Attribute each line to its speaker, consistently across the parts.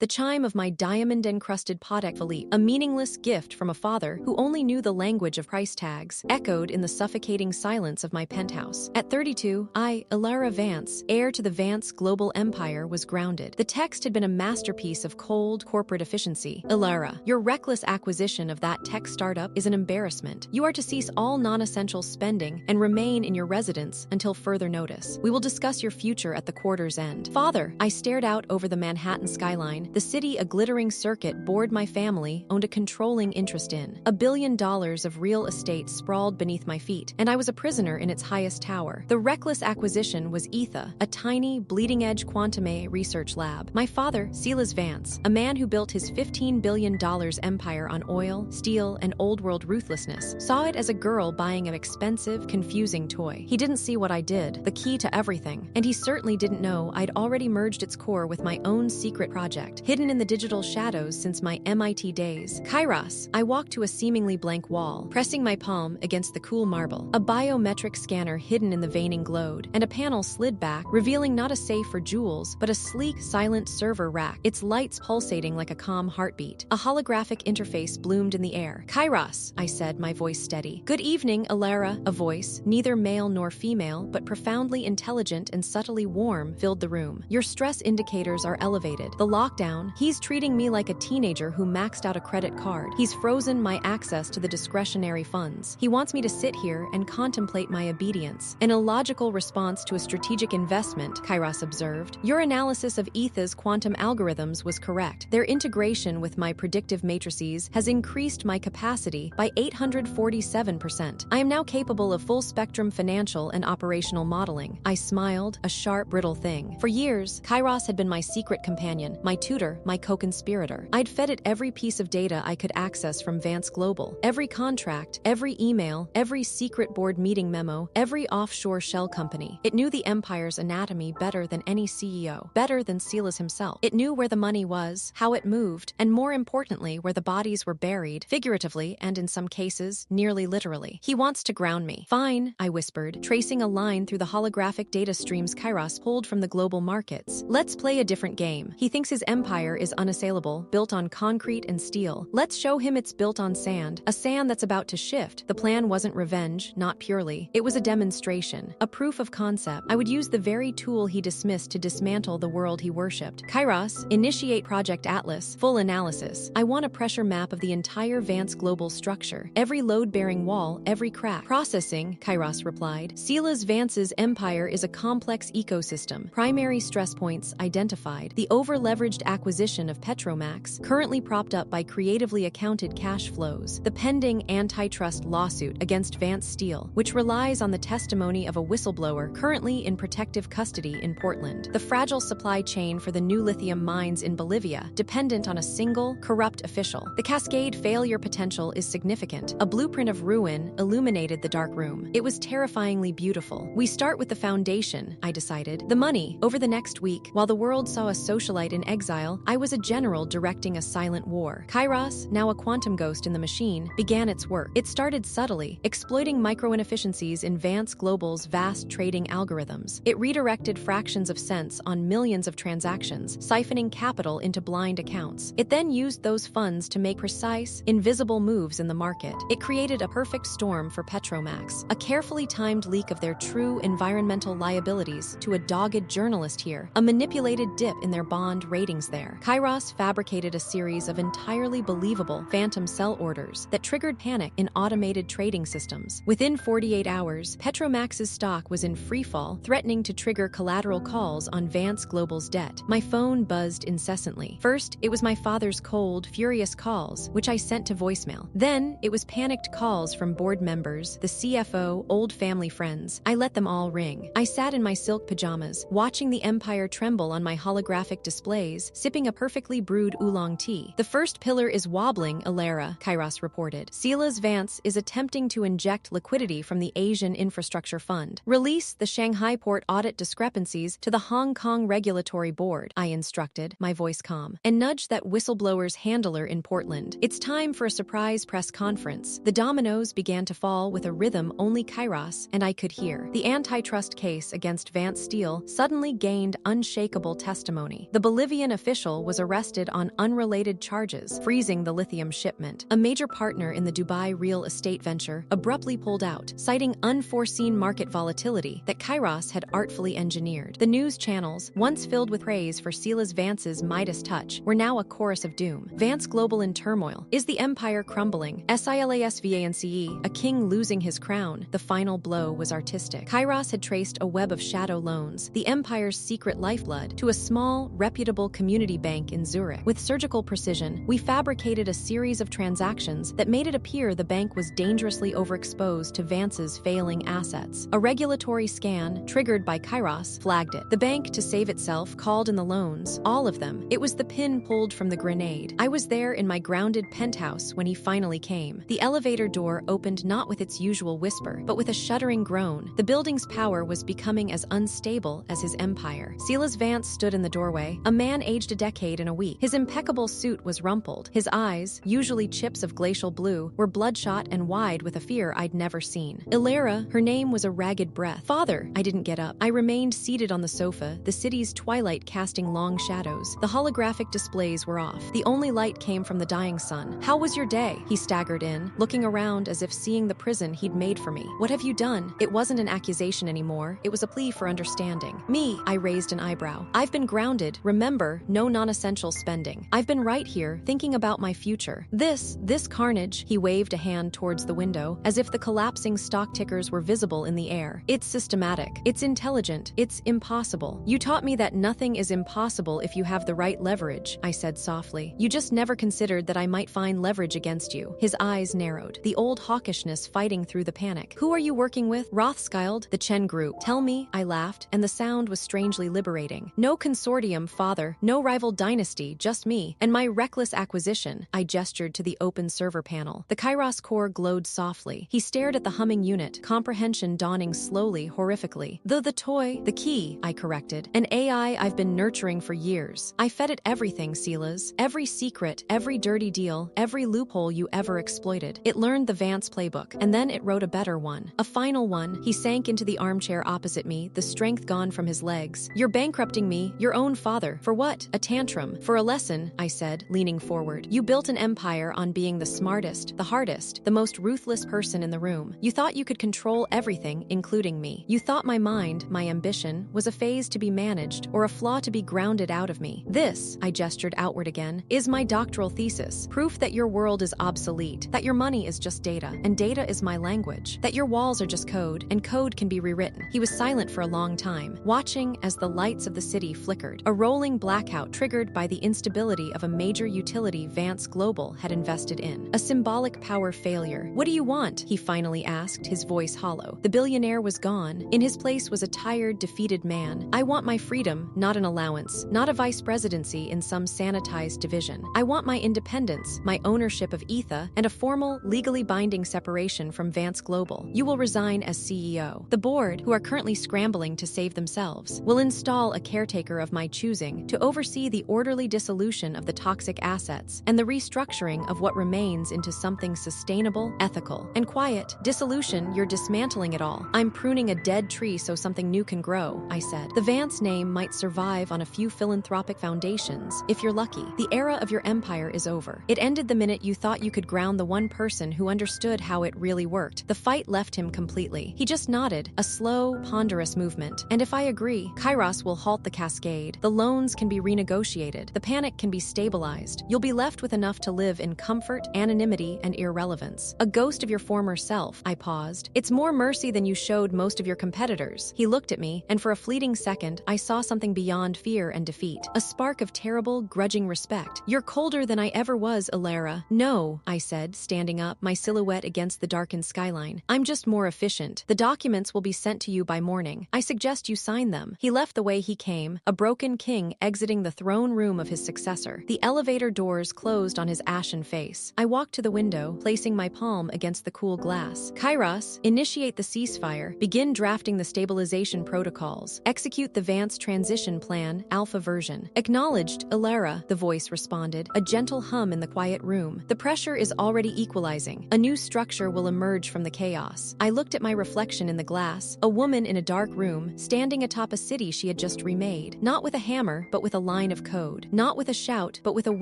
Speaker 1: The chime of my diamond-encrusted Patek Philippe, a meaningless gift from a father who only knew the language of price tags, echoed in the suffocating silence of my penthouse. At 32, I, Elara Vance, heir to the Vance global empire, was grounded. The text had been a masterpiece of cold, corporate efficiency. Elara, your reckless acquisition of that tech startup is an embarrassment. You are to cease all non-essential spending and remain in your residence until further notice. We will discuss your future at the quarter's end. Father, I stared out over the Manhattan skyline. The city, a glittering circuit board my family owned a controlling interest in. $1 billion of real estate sprawled beneath my feet, and I was a prisoner in its highest tower. The reckless acquisition was Etha, a tiny, bleeding-edge quantum research lab. My father, Silas Vance, a man who built his $15 billion empire on oil, steel, and old-world ruthlessness, saw it as a girl buying an expensive, confusing toy. He didn't see what I did, the key to everything, and he certainly didn't know I'd already merged its core with my own secret project, hidden in the digital shadows since my MIT days. Kairos. I walked to a seemingly blank wall, pressing my palm against the cool marble. A biometric scanner hidden in the veining glowed, and a panel slid back, revealing not a safe for jewels, but a sleek, silent server rack, its lights pulsating like a calm heartbeat. A holographic interface bloomed in the air. Kairos, I said, my voice steady. Good evening, Elara. A voice, neither male nor female, but profoundly intelligent and subtly warm, filled the room. Your stress indicators are elevated. The lockdown. He's treating me like a teenager who maxed out a credit card. He's frozen my access to the discretionary funds. He wants me to sit here and contemplate my obedience. An illogical response to a strategic investment, Kairos observed. Your analysis of Etha's quantum algorithms was correct. Their integration with my predictive matrices has increased my capacity by 847%. I am now capable of full-spectrum financial and operational modeling. I smiled, a sharp, brittle thing. For years, Kairos had been my secret companion, my tutor, my co-conspirator. I'd fed it every piece of data I could access from Vance Global. Every contract, every email, every secret board meeting memo, every offshore shell company. It knew the empire's anatomy better than any CEO, better than Silas himself. It knew where the money was, how it moved, and more importantly, where the bodies were buried, figuratively and in some cases, nearly literally. He wants to ground me. Fine, I whispered, tracing a line through the holographic data streams Kairos pulled from the global markets. Let's play a different game. He thinks his empire is unassailable, built on concrete and steel. Let's show him it's built on sand, a sand that's about to shift. The plan wasn't revenge, not purely. It was a demonstration, a proof of concept. I would use the very tool he dismissed to dismantle the world he worshipped. Kairos, initiate Project Atlas, full analysis. I want a pressure map of the entire Vance global structure. Every load-bearing wall, every crack. Processing, Kairos replied. Silas Vance's empire is a complex ecosystem. Primary stress points identified. The over-leveraged acquisition of Petromax, currently propped up by creatively accounted cash flows. The pending antitrust lawsuit against Vance Steel, which relies on the testimony of a whistleblower currently in protective custody in Portland. The fragile supply chain for the new lithium mines in Bolivia, dependent on a single, corrupt official. The cascade failure potential is significant. A blueprint of ruin illuminated the dark room. It was terrifyingly beautiful. We start with the foundation, I decided. The money. Over the next week, while the world saw a socialite in exile, I was a general directing a silent war. Kairos, now a quantum ghost in the machine, began its work. It started subtly, exploiting micro-inefficiencies in Vance Global's vast trading algorithms. It redirected fractions of cents on millions of transactions, siphoning capital into blind accounts. It then used those funds to make precise, invisible moves in the market. It created a perfect storm for Petromax, a carefully timed leak of their true environmental liabilities to a dogged journalist here, a manipulated dip in their bond ratings there. Kairos fabricated a series of entirely believable phantom sell orders that triggered panic in automated trading systems. Within 48 hours, Petromax's stock was in freefall, threatening to trigger collateral calls on Vance Global's debt. My phone buzzed incessantly. First, it was my father's cold, furious calls, which I sent to voicemail. Then, it was panicked calls from board members, the CFO, old family friends. I let them all ring. I sat in my silk pajamas, watching the empire tremble on my holographic displays, sipping a perfectly brewed oolong tea. The first pillar is wobbling, Elara, Kairos reported. Silas Vance is attempting to inject liquidity from the Asian Infrastructure Fund. Release the Shanghai port audit discrepancies to the Hong Kong Regulatory Board, I instructed, my voice calm, and nudge that whistleblower's handler in Portland. It's time for a surprise press conference. The dominoes began to fall with a rhythm only Kairos and I could hear. The antitrust case against Vance Steel suddenly gained unshakable testimony. The Bolivian official official was arrested on unrelated charges, freezing the lithium shipment. A major partner in the Dubai real estate venture abruptly pulled out, citing unforeseen market volatility that Kairos had artfully engineered. The news channels, once filled with praise for Elara Vance's Midas touch, were now a chorus of doom. Vance Global in turmoil. Is the empire crumbling? SILASVANCE, a king losing his crown. The final blow was artistic. Kairos had traced a web of shadow loans, the empire's secret lifeblood, to a small, reputable community bank in Zurich. With surgical precision, we fabricated a series of transactions that made it appear the bank was dangerously overexposed to Vance's failing assets. A regulatory scan, triggered by Kairos, flagged it. The bank, to save itself, called in the loans, all of them. It was the pin pulled from the grenade. I was there in my grounded penthouse when he finally came. The elevator door opened not with its usual whisper, but with a shuddering groan. The building's power was becoming as unstable as his empire. Elara Vance stood in the doorway, a man aged a decade in a week. His impeccable suit was rumpled. His eyes, usually chips of glacial blue, were bloodshot and wide with a fear I'd never seen. Elara, her name was a ragged breath. Father! I didn't get up. I remained seated on the sofa, the city's twilight casting long shadows. The holographic displays were off. The only light came from the dying sun. How was your day? He staggered in, looking around as if seeing the prison he'd made for me. What have you done? It wasn't an accusation anymore. It was a plea for understanding. Me, I raised an eyebrow. I've been grounded. Remember, no non-essential spending. I've been right here, thinking about my future. This carnage, he waved a hand towards the window, as if the collapsing stock tickers were visible in the air. It's systematic. It's intelligent. It's impossible. You taught me that nothing is impossible if you have the right leverage, I said softly. You just never considered that I might find leverage against you. His eyes narrowed, the old hawkishness fighting through the panic. Who are you working with? Rothschild, the Chen Group. Tell me, I laughed, and the sound was strangely liberating. No consortium, father. No rival dynasty, just me. And my reckless acquisition. I gestured to the open server panel. The Kairos core glowed softly. He stared at the humming unit, comprehension dawning slowly, horrifically. The toy, the key, I corrected. An AI I've been nurturing for years. I fed it everything, Silas. Every secret, every dirty deal, every loophole you ever exploited. It learned the Vance playbook, and then it wrote a better one. A final one. He sank into the armchair opposite me, the strength gone from his legs. You're bankrupting me, your own father. For what? A tantrum. For a lesson, I said, leaning forward. You built an empire on being the smartest, the hardest, the most ruthless person in the room. You thought you could control everything, including me. You thought my mind, my ambition, was a phase to be managed, or a flaw to be grounded out of me. This, I gestured outward again, is my doctoral thesis. Proof that your world is obsolete, that your money is just data, and data is my language, that your walls are just code, and code can be rewritten. He was silent for a long time, watching as the lights of the city flickered, a rolling blackout triggered by the instability of a major utility Vance Global had invested in. A symbolic power failure. What do you want? He finally asked, his voice hollow. The billionaire was gone. In his place was a tired, defeated man. I want my freedom, not an allowance, not a vice presidency in some sanitized division. I want my independence, my ownership of Ether, and a formal, legally binding separation from Vance Global. You will resign as CEO. The board, who are currently scrambling to save themselves, will install a caretaker of my choosing to oversee the orderly dissolution of the toxic assets and the restructuring of what remains into something sustainable, ethical, and quiet. Dissolution, you're dismantling it all. I'm pruning a dead tree so something new can grow, I said. The Vance name might survive on a few philanthropic foundations, if you're lucky. The era of your empire is over. It ended the minute you thought you could ground the one person who understood how it really worked. The fight left him completely. He just nodded, a slow, ponderous movement. And if I agree, Kairos will halt the cascade. The loans can be renegotiated. The panic can be stabilized. You'll be left with enough to live in comfort, anonymity, and irrelevance. A ghost of your former self. I paused. It's more mercy than you showed most of your competitors. He looked at me, and for a fleeting second, I saw something beyond fear and defeat. A spark of terrible, grudging respect. You're colder than I ever was, Elara. No, I said, standing up, my silhouette against the darkened skyline. I'm just more efficient. The documents will be sent to you by morning. I suggest you sign them. He left the way he came, a broken king exiting the throne room of his successor. The elevator doors closed on his ashen face. I walked to the window, placing my palm against the cool glass. Kairos, initiate the ceasefire, begin drafting the stabilization protocols, execute the Vance transition plan, alpha version. Acknowledged, Elara, the voice responded, a gentle hum in the quiet room. The pressure is already equalizing. A new structure will emerge from the chaos. I looked at my reflection in the glass, a woman in a dark room, standing atop a city she had just remade, not with a hammer, but with a line line of code, not with a shout, but with a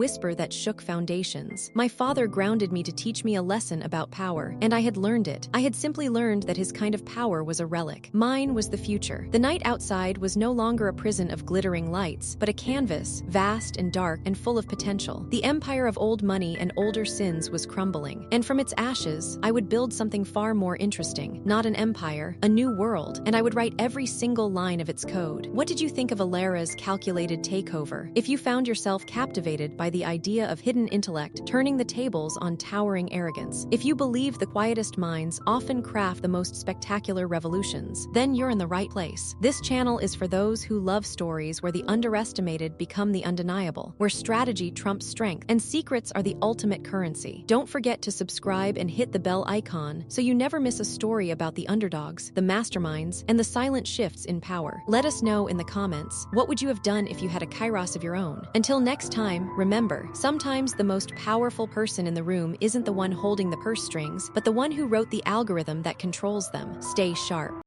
Speaker 1: whisper that shook foundations. My father grounded me to teach me a lesson about power, and I had learned it. I had simply learned that his kind of power was a relic. Mine was the future. The night outside was no longer a prison of glittering lights, but a canvas, vast and dark and full of potential. The empire of old money and older sins was crumbling, and from its ashes, I would build something far more interesting. Not an empire, a new world, and I would write every single line of its code. What did you think of Elara's calculated takeover? If you found yourself captivated by the idea of hidden intellect turning the tables on towering arrogance, if you believe the quietest minds often craft the most spectacular revolutions, then you're in the right place. This channel is for those who love stories where the underestimated become the undeniable, where strategy trumps strength, and secrets are the ultimate currency. Don't forget to subscribe and hit the bell icon so you never miss a story about the underdogs, the masterminds, and the silent shifts in power. Let us know in the comments, what would you have done if you had a kairos of your own? Until next time, remember, sometimes the most powerful person in the room isn't the one holding the purse strings, but the one who wrote the algorithm that controls them. Stay sharp.